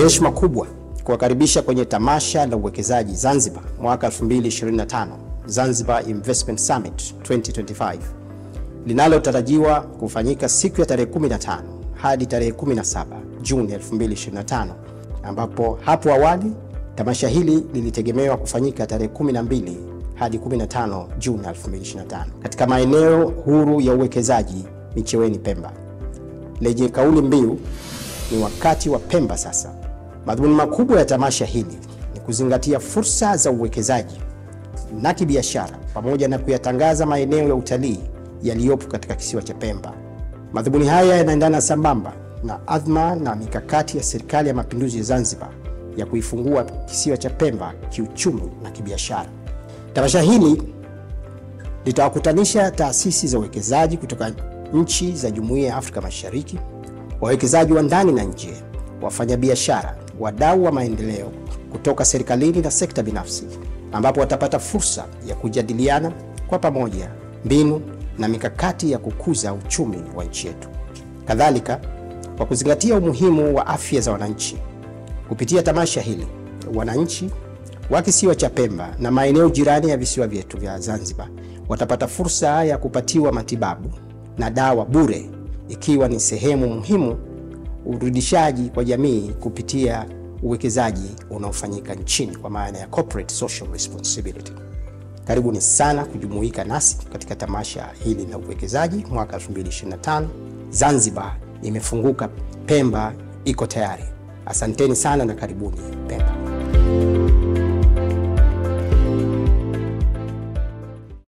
heshima kubwa kuwakaribisha kwenye tamasha la uwekezaji Zanzibar mwaka 2025, Zanzibar Investment Summit 2025, linalotarajiwa kufanyika siku ya tarehe 15 hadi tarehe 17 Juni 2025, ambapo hapo awali tamasha hili lilitegemewa kufanyika tarehe 12 hadi 15 Juni 2025 katika maeneo huru ya uwekezaji Micheweni Pemba, lenye kauli mbiu ni wakati wa Pemba sasa. Madhumuni makubwa ya tamasha hili ni kuzingatia fursa za uwekezaji na kibiashara pamoja na kuyatangaza maeneo ya utalii yaliyopo katika kisiwa cha Pemba. Madhumuni haya yanaendana sambamba na adhma na mikakati ya Serikali ya Mapinduzi ya Zanzibar ya kuifungua kisiwa cha Pemba kiuchumi na kibiashara. Tamasha hili litawakutanisha taasisi za uwekezaji kutoka nchi za Jumuiya ya Afrika Mashariki, wawekezaji wa ndani na nje, wafanyabiashara, wadau wa maendeleo kutoka serikalini na sekta binafsi, ambapo watapata fursa ya kujadiliana kwa pamoja mbinu na mikakati ya kukuza uchumi wa nchi yetu. Kadhalika, kwa kuzingatia umuhimu wa afya za wananchi, kupitia tamasha hili, wananchi wa kisiwa cha Pemba na maeneo jirani ya visiwa vyetu vya Zanzibar watapata fursa ya kupatiwa matibabu na dawa bure, ikiwa ni sehemu muhimu urudishaji kwa jamii kupitia uwekezaji unaofanyika nchini kwa maana ya corporate social responsibility. Karibuni sana kujumuika nasi katika tamasha hili la uwekezaji mwaka 2025. Zanzibar imefunguka, Pemba iko tayari. Asanteni sana na karibuni Pemba.